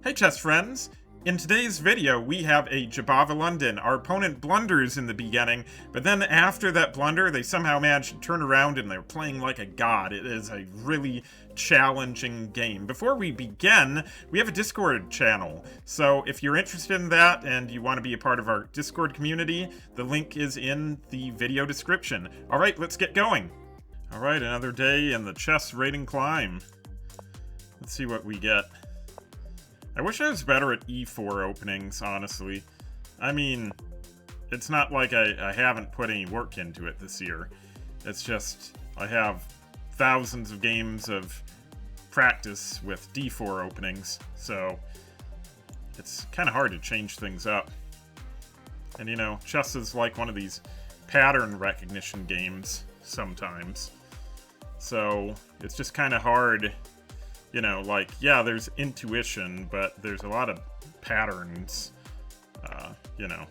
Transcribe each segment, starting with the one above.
Hey chess friends! In today's video, we have a Jabava London. Our opponent blunders in the beginning, but then after that blunder, they somehow manage to turn around and they're playing like a god. It is a really challenging game. Before we begin, we have a Discord channel. So if you're interested in that and you want to be a part of our Discord community, the link is in the video description. Alright, let's get going. Alright, another day in the chess rating climb. Let's see what we get. I wish I was better at e4 openings, honestly. I mean, it's not like I haven't put any work into it this year. It's just, I have thousands of games of practice with d4 openings, so it's kind of hard to change things up. And you know, chess is like one of these pattern recognition games sometimes. So it's just kind of hard. You know, like, yeah, there's intuition, but there's a lot of patterns, you know.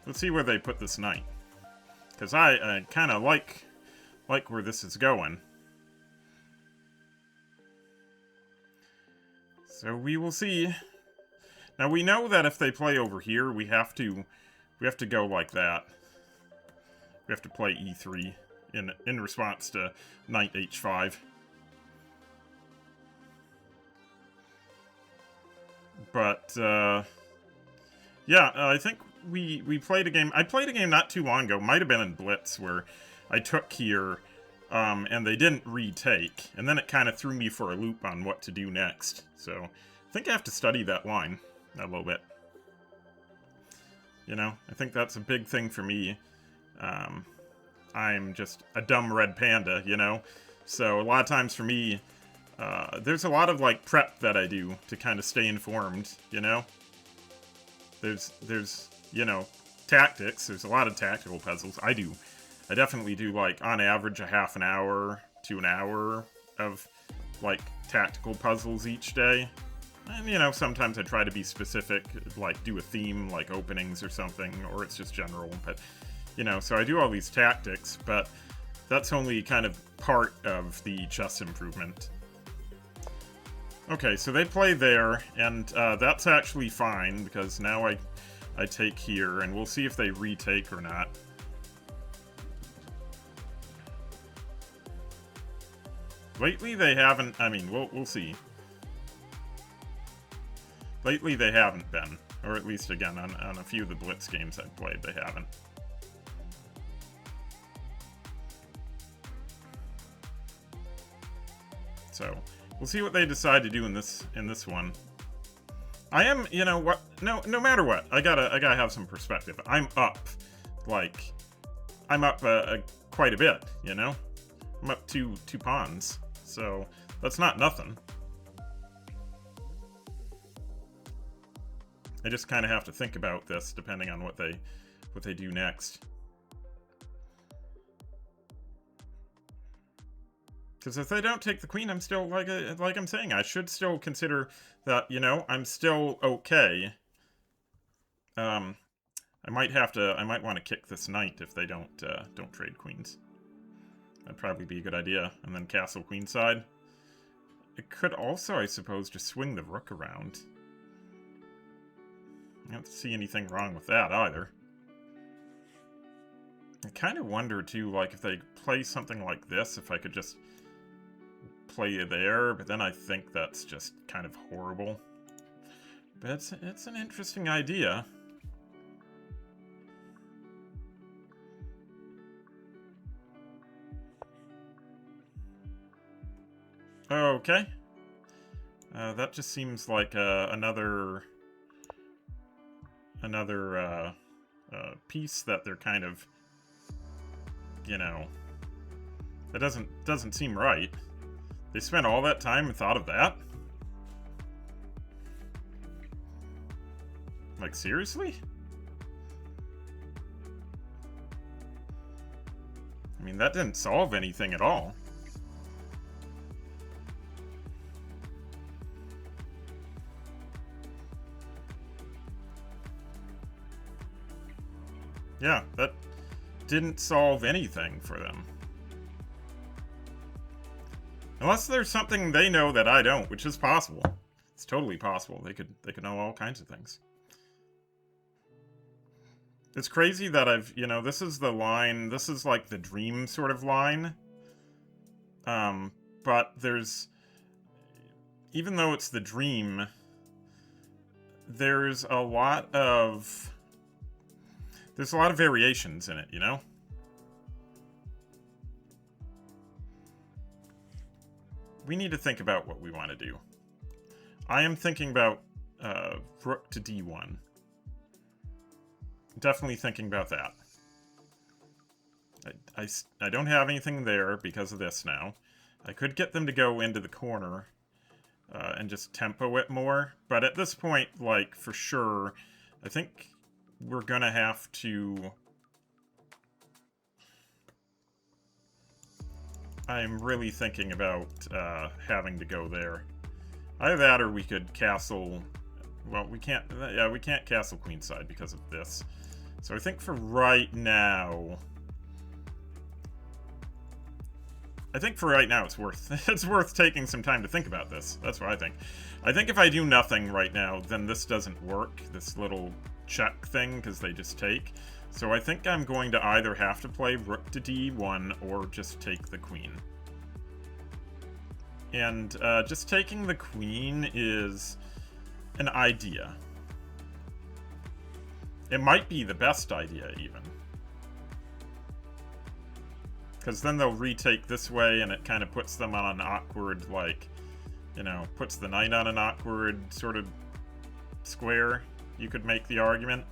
Let's see where they put this knight. Because I kind of like where this is going. So we will see. Now, we know that if they play over here, we have to go like that. We have to play e3 in response to knight h5. But, yeah, I think we played a game. I played a game not too long ago, might have been in Blitz, where I took here, and they didn't retake. And then it kind of threw me for a loop on what to do next. So, I think I have to study that line a little bit. You know, I think that's a big thing for me. I'm just a dumb red panda, you know? So, a lot of times for me, there's a lot of, like, prep that I do to kind of stay informed, you know? There's, you know, tactics. There's a lot of tactical puzzles. I definitely do, like, on average, a half an hour to an hour of, like, tactical puzzles each day. And, you know, sometimes I try to be specific, like, do a theme, like openings or something, or it's just general. But, you know, so I do all these tactics, but that's only kind of part of the chess improvement. Okay, so they play there, and that's actually fine, because now I take here, and we'll see if they retake or not. Lately they haven't, I mean, we'll see. Lately they haven't been, or at least, again, on a few of the Blitz games I've played, they haven't. So, we'll see what they decide to do in this one. I am, you know what? No matter what, I gotta have some perspective. I'm up, like, I'm up quite a bit. You know, I'm up two pawns, so that's not nothing. I just kind of have to think about this depending on what they do next. Because if they don't take the queen, I'm still, like I'm saying, I should still consider that, you know, I'm still okay. I might want to kick this knight if they don't trade queens. That'd probably be a good idea. And then castle queenside. It could also, I suppose, just swing the rook around. I don't see anything wrong with that either. I kind of wonder, too, like, if they play something like this, if I could just play there, but then I think that's just kind of horrible. But it's an interesting idea. Okay. That just seems like another piece that they're kind of, you know, that doesn't seem right. They spent all that time and thought of that? Like, seriously? I mean, that didn't solve anything at all. Yeah, that didn't solve anything for them. Unless there's something they know that I don't, which is possible. It's totally possible. They could know all kinds of things. It's crazy that this is the line, this is like the dream sort of line. But even though it's the dream, there's a lot of variations in it, you know? We need to think about what we want to do. I am thinking about rook to d1. Definitely thinking about that. I don't have anything there because of this now. I could get them to go into the corner and just tempo it more. But at this point, like, for sure, I think we're gonna have to... I'm really thinking about having to go there. Either that or we could castle... Well, we can't... Yeah, we can't castle queenside because of this. So I think for right now... it's worth taking some time to think about this. That's what I think. I think if I do nothing right now, then this doesn't work, this little check thing, because they just take. So I think I'm going to either have to play rook to d1 or just take the queen. And just taking the queen is an idea. It might be the best idea, even. Because then they'll retake this way, and it kind of puts them on an awkward, like, puts the knight on an awkward sort of square. You could make the argument.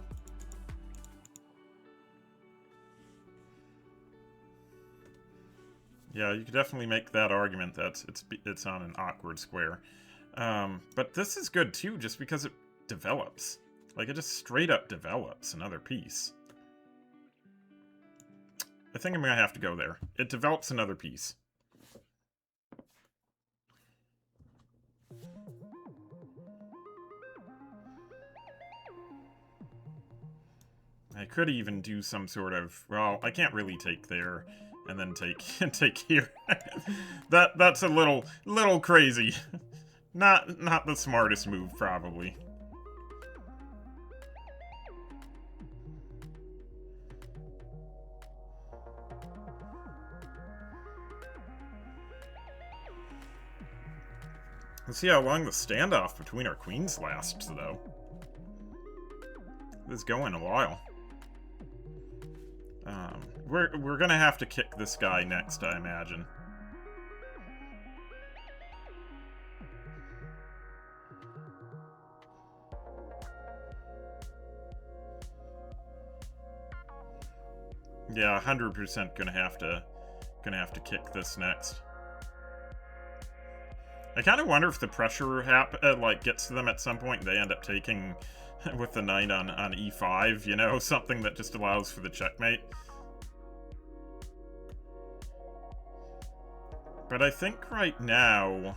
Yeah, you could definitely make that argument that it's on an awkward square. But this is good, too, just because it develops. Like, it just straight up develops another piece. I think I'm going to have to go there. It develops another piece. I could even do some sort of... Well, I can't really take there and then take here. That's a little crazy. Not the smartest move, probably. Let's see how long the standoff between our queens lasts, though. This is going a while. We're gonna have to kick this guy next, I imagine. Yeah, 100% gonna have to kick this next. I kind of wonder if the pressure gets to them at some point and they end up taking with the knight on e5, something that just allows for the checkmate. But I think right now...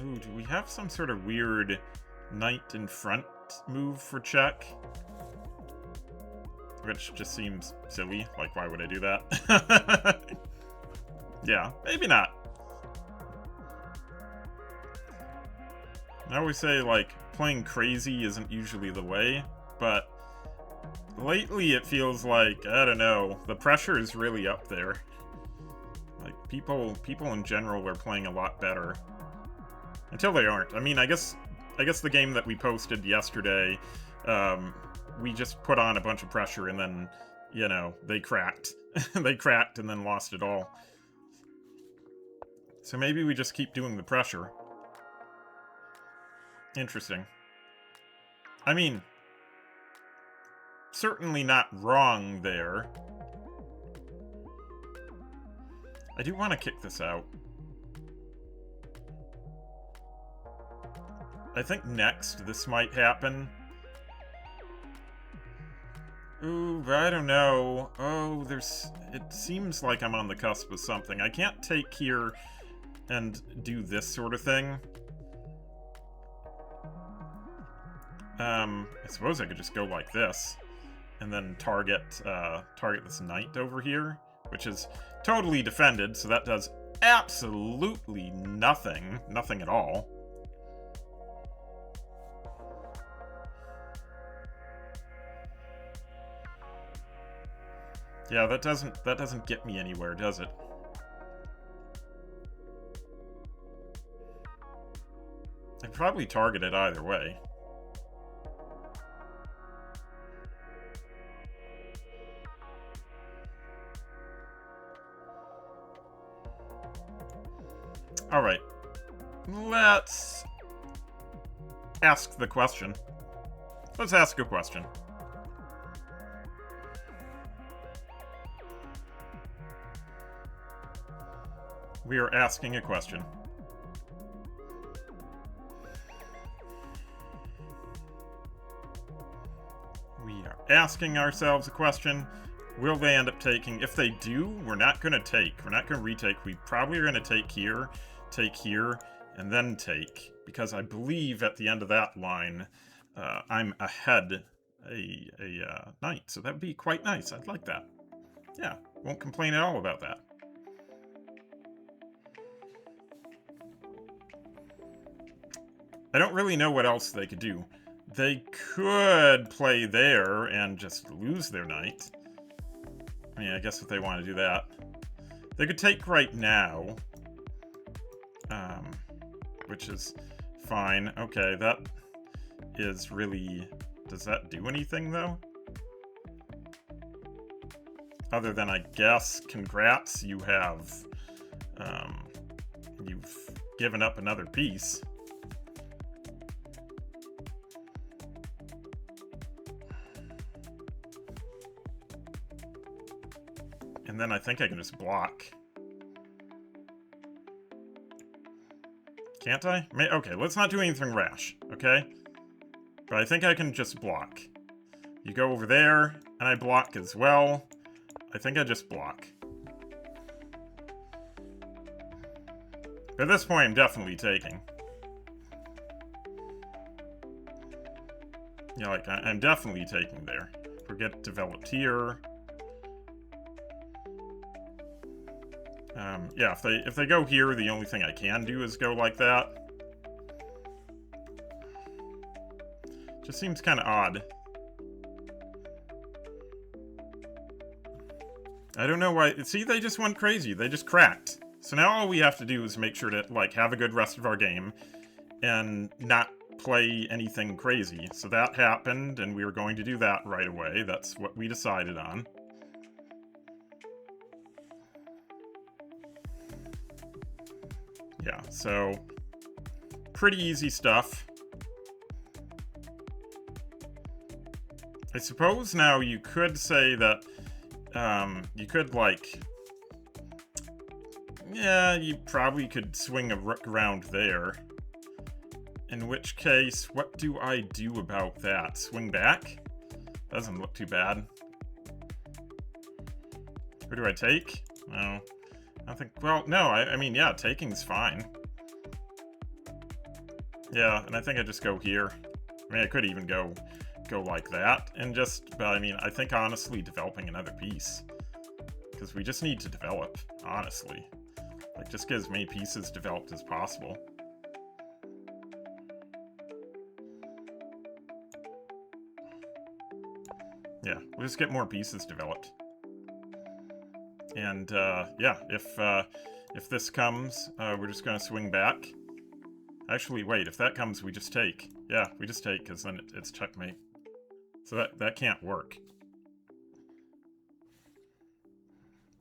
Ooh, do we have some sort of weird knight in front move for check? Which just seems silly. Like, why would I do that? Yeah, maybe not. I always say, like, playing crazy isn't usually the way, but lately it feels like, I don't know, the pressure is really up there. Like, people in general are playing a lot better. Until they aren't. I mean, I guess the game that we posted yesterday, we just put on a bunch of pressure and then, they cracked. They cracked and then lost it all. So maybe we just keep doing the pressure. Interesting. I mean, certainly not wrong there. I do want to kick this out. I think next this might happen. Ooh, but I don't know. Oh, it seems like I'm on the cusp of something. I can't take here and do this sort of thing. I suppose I could just go like this, and then target this knight over here, which is totally defended, so that does absolutely nothing. Nothing at all. Yeah, that doesn't get me anywhere, does it? I'd probably target it either way. Alright. Let's ask the question. Let's ask a question. We are asking a question. We are asking ourselves a question. Will they end up taking? If they do, we're not going to take. We're not going to retake. We probably are going to take here, and then take. Because I believe at the end of that line, I'm ahead a knight. So that would be quite nice. I'd like that. Yeah, won't complain at all about that. I don't really know what else they could do. They could play there and just lose their knight. I mean, I guess if they want to do that. They could take right now. Which is fine. Okay, that is really... Does that do anything, though? Other than, I guess, congrats, you have... you've given up another piece. And then I think I can just block. Can't I? Okay, let's not do anything rash, okay? But I think I can just block. You go over there, and I block as well. I think I just block. But at this point, I'm definitely taking. Yeah, like, I'm definitely taking there. Forget developed here. Yeah, if they go here, the only thing I can do is go like that. Just seems kind of odd. I don't know why. See, they just went crazy. They just cracked. So now all we have to do is make sure to, like, have a good rest of our game and not play anything crazy. So that happened, and we were going to do that right away. That's what we decided on. Yeah, so pretty easy stuff. I suppose now you could say that you could, like, yeah, you probably could swing a rook around there. In which case, what do I do about that? Swing back? Doesn't look too bad. Or do I take? No. I think, well, no, I mean, yeah, taking's fine. Yeah, and I think I just go here. I mean, I could even go like that, and just, but I mean, I think honestly developing another piece. Because we just need to develop, honestly. Like, just get as many pieces developed as possible. Yeah, we'll just get more pieces developed. And, yeah, if this comes, we're just gonna swing back. Actually, wait, if that comes, we just take. Yeah, we just take, because then it's checkmate. So that can't work.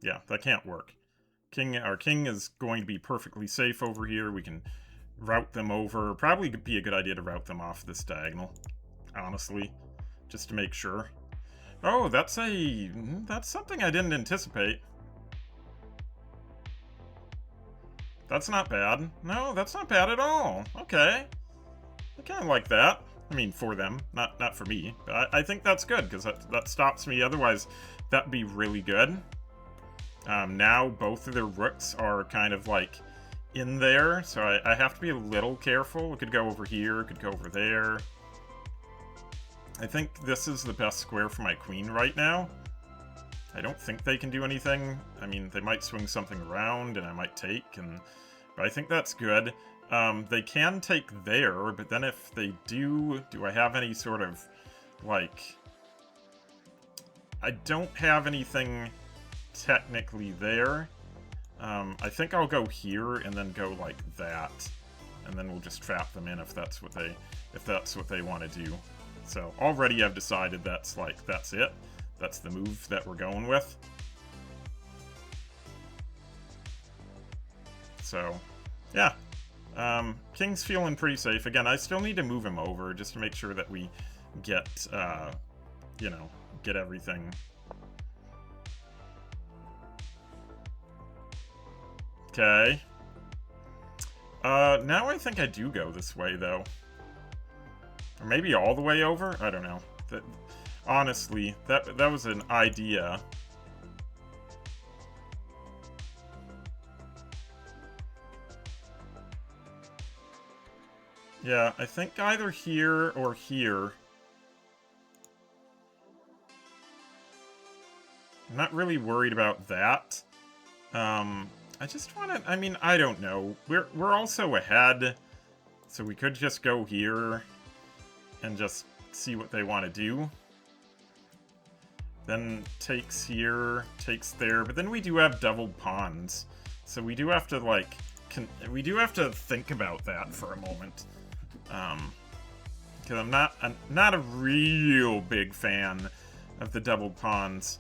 Yeah, that can't work. Our king is going to be perfectly safe over here. We can route them over. Probably could be a good idea to route them off this diagonal, honestly, just to make sure. Oh, that's something I didn't anticipate. That's not bad. No, that's not bad at all. Okay. I kind of like that. I mean, for them, not for me. But I think that's good, because that stops me. Otherwise, that'd be really good. Now, both of their rooks are kind of, like, in there, so I have to be a little careful. It could go over here, it could go over there. I think this is the best square for my queen right now. I don't think they can do anything. I mean, they might swing something around, and I might take, but I think that's good. They can take there, but then if they do I have any sort of, like... I don't have anything technically there. I think I'll go here and then go like that, and then we'll just trap them in if that's what they want to do. So already I've decided that's it. That's the move that we're going with. So yeah, King's feeling pretty safe. Again, I still need to move him over just to make sure that we get you know, get everything. Okay. Now I think I do go this way, though. Or maybe all the way over? I don't know. Honestly, that was an idea. Yeah, I think either here or here. I'm not really worried about that. I just want to... I mean, I don't know. We're also ahead, so we could just go here and just see what they want to do. Then takes here, takes there, but then we do have doubled pawns, so we do have to, like... we do have to think about that for a moment. Because I'm not a real big fan of the doubled pawns.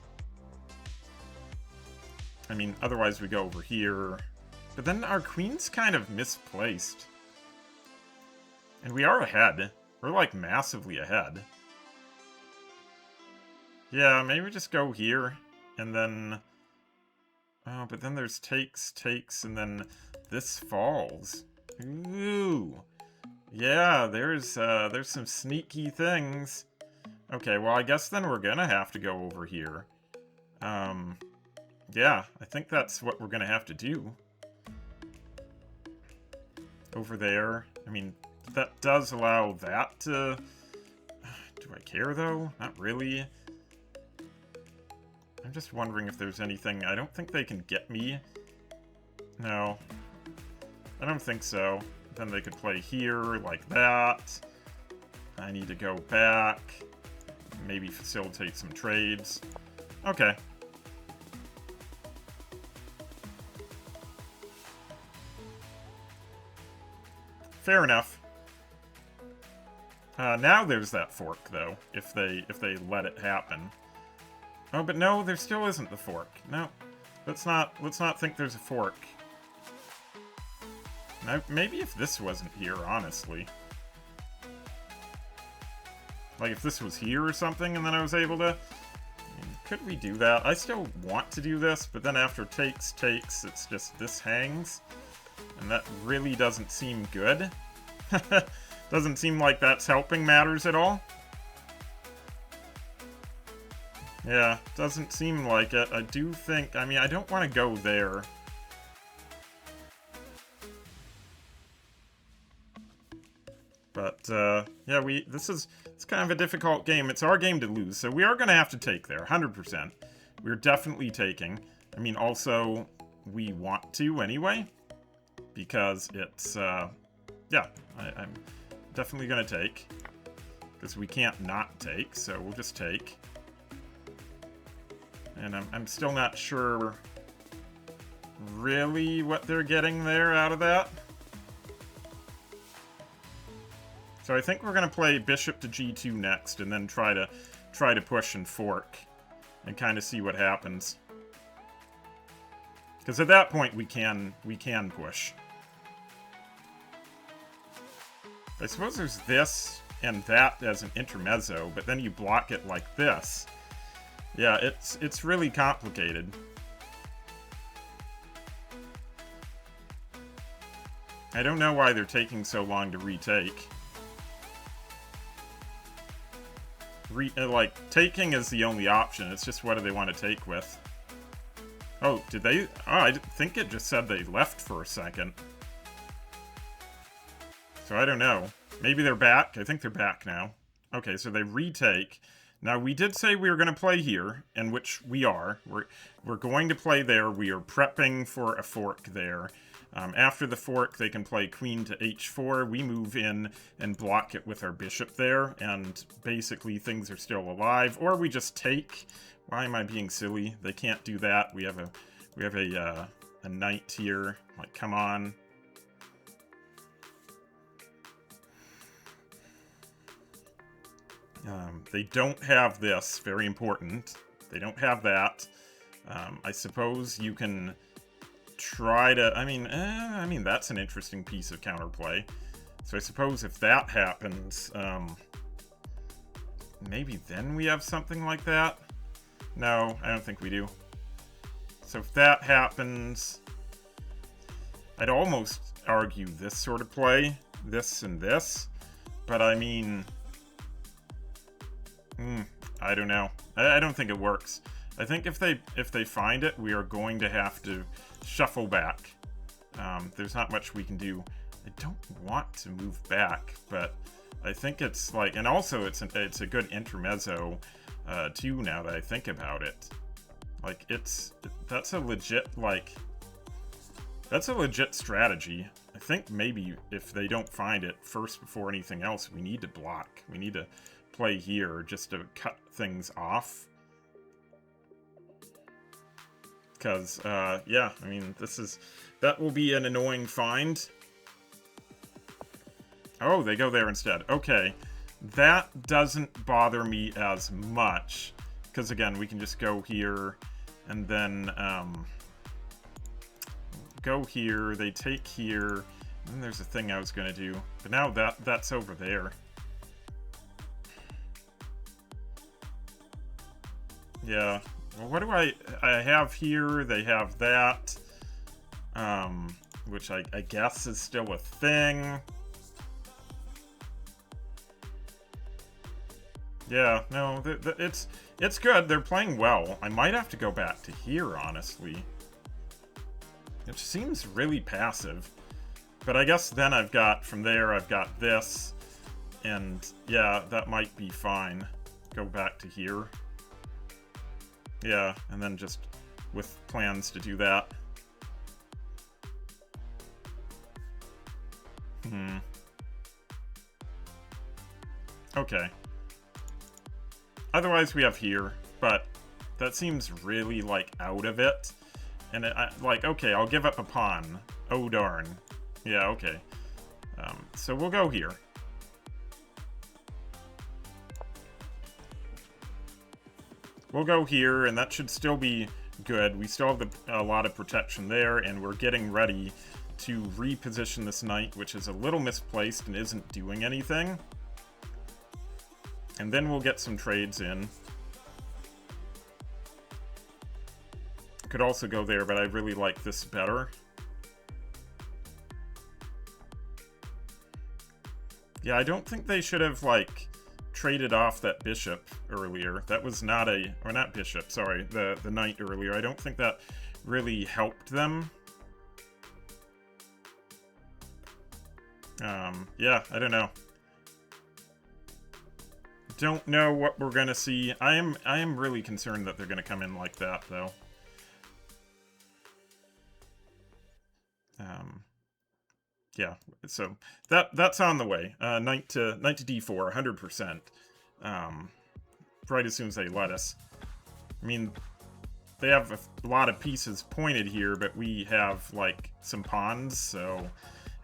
I mean, otherwise we go over here. But then our queen's kind of misplaced. And we are ahead. We're, like, massively ahead. Yeah, maybe just go here. And then... oh, but then there's takes, and then this falls. Ooh. Yeah, there's some sneaky things. Okay, well, I guess then we're gonna have to go over here. Yeah, I think that's what we're gonna have to do. Over there. I mean, that does allow that to... do I care, though? Not really. I'm just wondering if there's anything... I don't think they can get me. No. I don't think so. Then they could play here, like that. I need to go back. Maybe facilitate some trades. Okay. Fair enough. Now there's that fork, though, if they let it happen. Oh, but no, there still isn't the fork. No, let's not think there's a fork. Now, maybe if this wasn't here, honestly. Like if this was here or something, and then I was able to... I mean, could we do that? I still want to do this, but then after takes, it's just this hangs. And that really doesn't seem good. Doesn't seem like that's helping matters at all. Yeah, doesn't seem like it. I do think... I mean, I don't want to go there. But, yeah, it's kind of a difficult game. It's our game to lose, so we are going to have to take there, 100%. We're definitely taking. I mean, also, we want to anyway. Because it's, yeah, I'm definitely going to take. Because we can't not take, so we'll just take. And I'm still not sure really what they're getting there out of that. So I think we're going to play bishop to g2 next, and then try to push and fork. And kind of see what happens. Because at that point we can push. I suppose there's this and that as an intermezzo, but then you block it like this. Yeah, it's really complicated. I don't know why they're taking so long to retake. Like, taking is the only option. It's just what do they want to take with. Oh, did they? Oh, I think it just said they left for a second. So I don't know. Maybe they're back? I think they're back now. Okay, so they retake. Now, we did say we were going to play here, and which we are. We're going to play there. We are prepping for a fork there. After the fork, they can play queen to h4. We move in and block it with our bishop there, and basically things are still alive. Or we just take. Why am I being silly? They can't do that. We have a knight here. Like, come on. They don't have this. Very important. They don't have that. I suppose you can try to... I mean, that's an interesting piece of counterplay. So I suppose if that happens, maybe then we have something like that? No, I don't think we do. So if that happens, I'd almost argue this sort of play, this and this, but I mean... I don't know. I don't think it works. I think if they find it, we are going to have to shuffle back. There's not much we can do. I don't want to move back, but I think it's like, and also it's a good intermezzo too. Now that I think about it, like that's a legit strategy. I think maybe if they don't find it first before anything else, we need to block. We need to play here just to cut things off. Because, yeah, I mean, that will be an annoying find. Oh, they go there instead. Okay, that doesn't bother me as much. Because, again, we can just go here, and then, go here, they take here, and then there's a thing I was gonna do. But now that's over there. Yeah. Well, what do I have here? They have that, which I guess is still a thing. Yeah, no, it's good. They're playing well. I might have to go back to here, honestly. It seems really passive. But I guess then from there, I've got this, and yeah, that might be fine. Go back to here. Yeah, and then just with plans to do that. Okay. Otherwise, we have here, but that seems really, like, out of it. And, like, okay, I'll give up a pawn. Oh, darn. Yeah, okay. So we'll go here. We'll go here, and that should still be good. We still have a lot of protection there, and we're getting ready to reposition this knight, which is a little misplaced and isn't doing anything. And then we'll get some trades in. Could also go there, but I really like this better. Yeah, I don't think they should have, like, traded off that bishop earlier. That was not or not bishop, sorry, the knight earlier. I don't think that really helped them. Yeah, I don't know. Don't know what we're gonna see. I am really concerned that they're gonna come in like that, though. Yeah, so that's on the way. Knight to d4, 100%. Right as soon as they let us. I mean, they have a lot of pieces pointed here, but we have, like, some pawns, so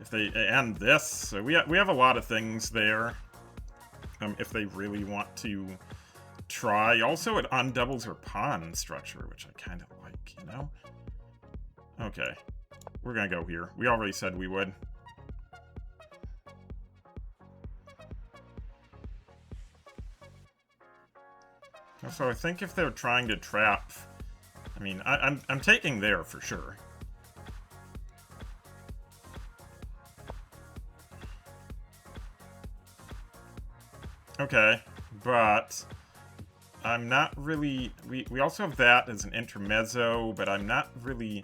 if they end this, so we have a lot of things there. If they really want to try. Also, it undoubles our pawn structure, which I kind of like, you know? Okay. We're gonna go here. We already said we would. So I think if they're trying to trap... I mean, I'm taking there for sure. Okay, but I'm not really... We also have that as an intermezzo, but I'm not really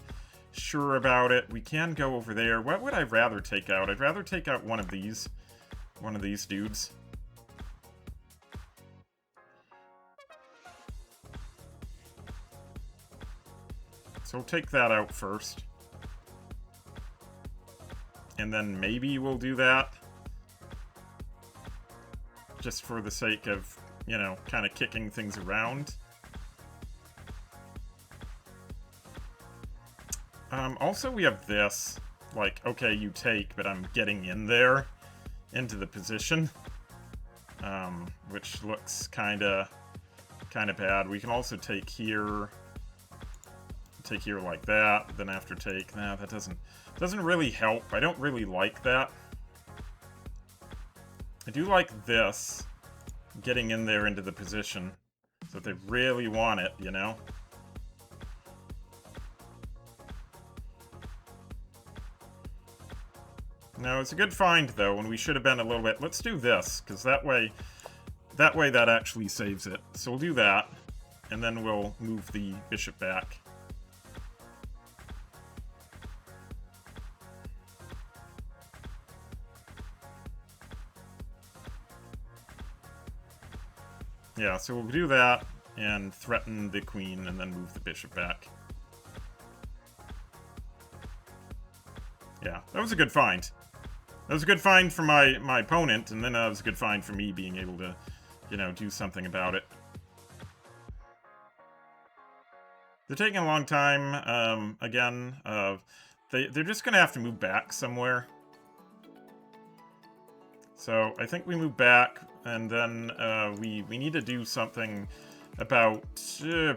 sure about it. We can go over there. What would I rather take out? I'd rather take out one of these dudes. So we'll take that out first. And then maybe we'll do that. Just for the sake of, you know, kind of kicking things around. Also, we have this. Like, okay, you take, but I'm getting in there. Into the position. Which looks kind of bad. We can also take here. Take here like that. Then after take. Nah, that doesn't really help. I don't really like that. I do like this. Getting in there into the position. So if they really want it, you know? No, it's a good find, though, when we should have been a little bit... Let's do this, because that way that actually saves it. So we'll do that, and then we'll move the bishop back. Yeah, so we'll do that, and threaten the queen, and then move the bishop back. Yeah, that was a good find. That was a good find for my opponent, and then that was a good find for me being able to, you know, do something about it. They're taking a long time, again. They're just going to have to move back somewhere. So I think we move back, and then we need to do something about...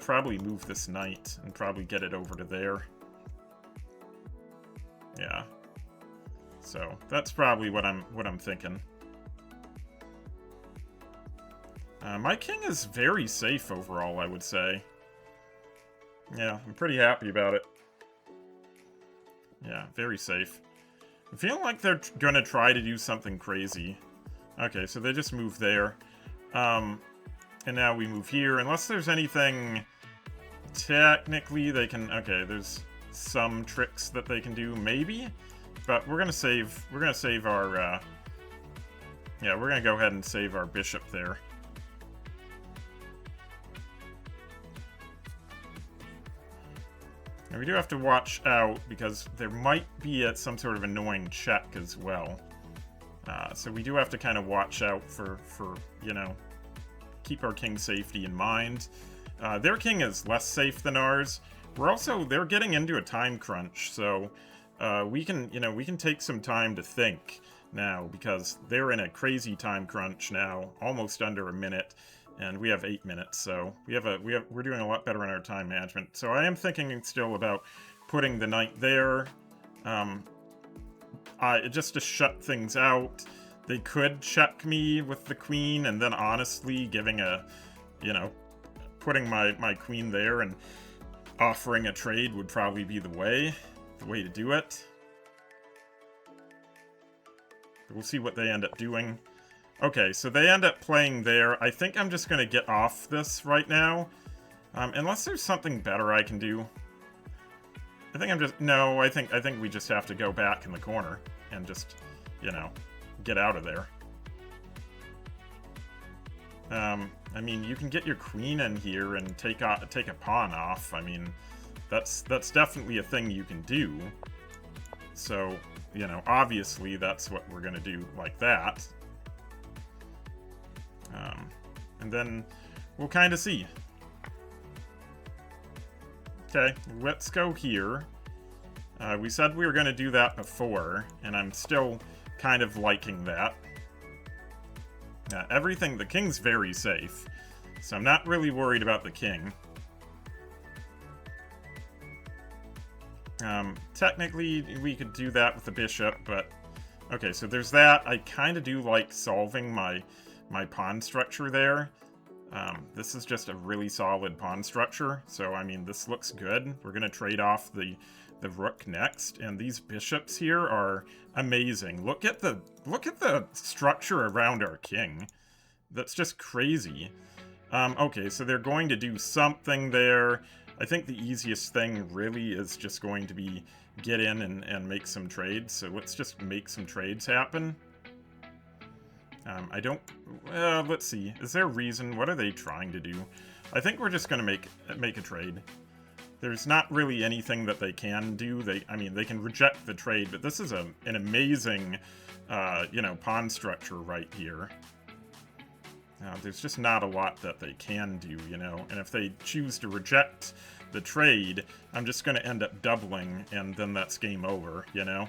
probably move this knight, and probably get it over to there. Yeah. So that's probably what I'm thinking. My king is very safe overall, I would say. Yeah, I'm pretty happy about it. Yeah, very safe. I feel like they're gonna try to do something crazy. Okay, so they just move there. And now we move here. Unless there's anything... Technically, they can... Okay, there's some tricks that they can do, maybe? But we're gonna save our, yeah, we're gonna go ahead and save our bishop there. And we do have to watch out, because there might be some sort of annoying check as well. So we do have to kind of watch out for, you know, keep our king's safety in mind. Their king is less safe than ours. They're getting into a time crunch, so... we can take some time to think now, because they're in a crazy time crunch now, almost under a minute, and we have 8 minutes, so we're doing a lot better in our time management. So I am thinking still about putting the knight there, just to shut things out. They could check me with the queen, and then honestly giving putting my queen there and offering a trade would probably be the way to do it. But we'll see what they end up doing. Okay, so they end up playing there. I think I'm just gonna get off this right now. Unless there's something better I can do. I think we just have to go back in the corner and just, you know, get out of there. I mean, you can get your queen in here and take a pawn off. I mean, that's definitely a thing you can do. So, you know, obviously that's what we're gonna do, like that. And then we'll kind of see. Okay, let's go here. We said we were gonna do that before, and I'm still kind of liking that. The king's very safe, so I'm not really worried about the king. Technically, we could do that with the bishop, but... Okay, so there's that. I kind of do like solving my pawn structure there. This is just a really solid pawn structure, so, I mean, this looks good. We're going to trade off the rook next, and these bishops here are amazing. Look at the structure around our king. That's just crazy. Okay, so they're going to do something there. I think the easiest thing really is just going to be get in and make some trades. So let's just make some trades happen. Let's see. Is there a reason? What are they trying to do? I think we're just going to make a trade. there's not really anything that they can do. I mean, they can reject the trade, but this is an amazing, you know, pawn structure right here. There's just not a lot that they can do, you know, and if they choose to reject the trade, I'm just going to end up doubling, and then that's game over, you know?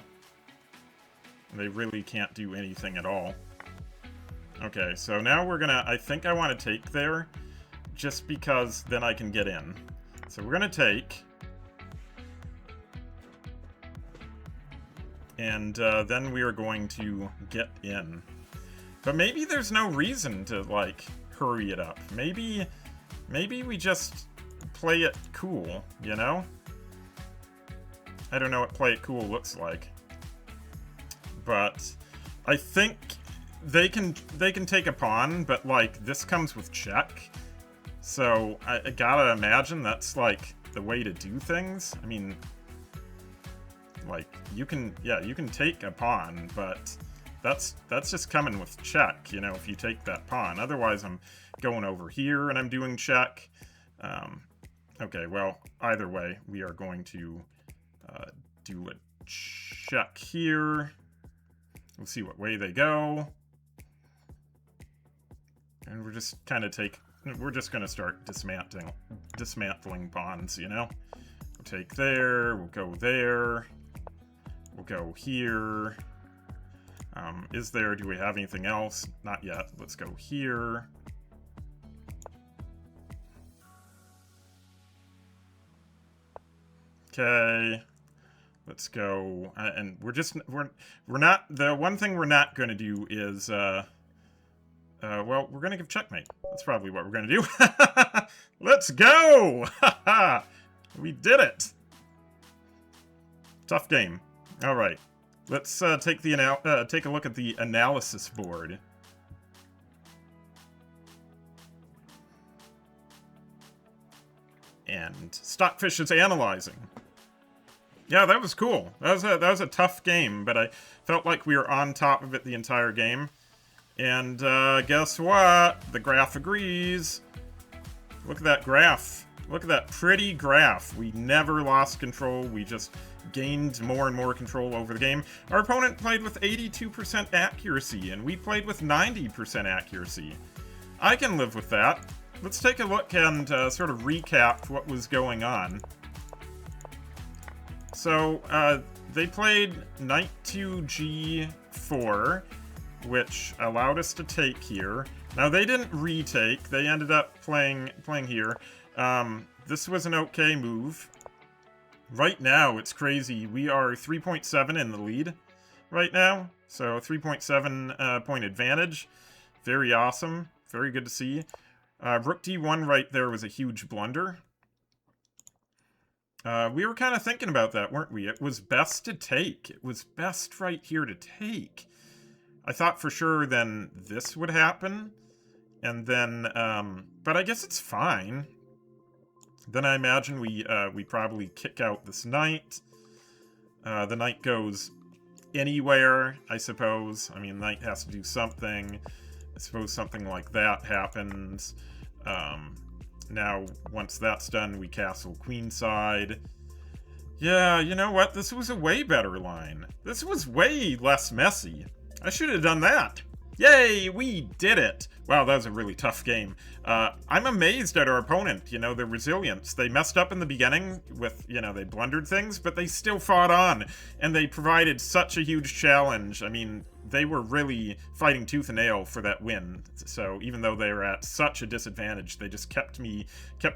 They really can't do anything at all. Okay, so now we're gonna, I think I want to take there, just because then I can get in. So we're gonna take, and then we are going to get in. But maybe there's no reason to, like, hurry it up. Maybe we just play it cool, you know? I don't know what play it cool looks like. But I think they can take a pawn, but, like, this comes with check. So I gotta imagine that's, like, the way to do things. I mean, like, you can take a pawn, but that's just coming with check, you know, if you take that pawn. Otherwise, I'm going over here and I'm doing check. Okay, well, either way, we are going to do a check here. We'll see what way they go. And we're just kind of we're just going to start dismantling pawns, you know? We'll take there, we'll go there, we'll go here. Do we have anything else? Not yet. Let's go here. Okay. Let's go. And we're not, the one thing we're not going to do is, well, we're going to give checkmate. That's probably what we're going to do. Let's go! We did it! Tough game. All right. Let's take a look at the analysis board. And Stockfish is analyzing. Yeah, that was cool. That was a tough game, but I felt like we were on top of it the entire game. And guess what? The graph agrees. Look at that graph. Look at that pretty graph. We never lost control. We just gained more and more control over the game. Our opponent played with 82% accuracy, and we played with 90% accuracy. I can live with that. Let's take a look and sort of recap what was going on. So, they played knight to g4, which allowed us to take here. Now, they didn't retake. They ended up playing here. This was an okay move. Right now, it's crazy. We are 3.7 in the lead right now. So 3.7 point advantage. Very awesome. Very good to see. Rook d1 right there was a huge blunder. We were kind of thinking about that, weren't we? It was best to take. It was best right here to take. I thought for sure then this would happen. And then, but I guess it's fine. Then I imagine we probably kick out this knight. The knight goes anywhere, I suppose. I mean, knight has to do something. I suppose something like that happens. Now, once that's done, we castle queenside. Yeah, you know what? This was a way better line. This was way less messy. I should have done that. Yay, we did it! Wow, that was a really tough game. I'm amazed at our opponent, you know, their resilience. They messed up in the beginning with, you know, they blundered things, but they still fought on, and they provided such a huge challenge. I mean, they were really fighting tooth and nail for that win. So even though they were at such a disadvantage, they just kept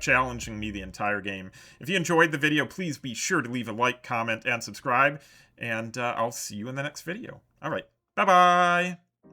challenging me the entire game. If you enjoyed the video, please be sure to leave a like, comment, and subscribe, and I'll see you in the next video. All right, bye-bye!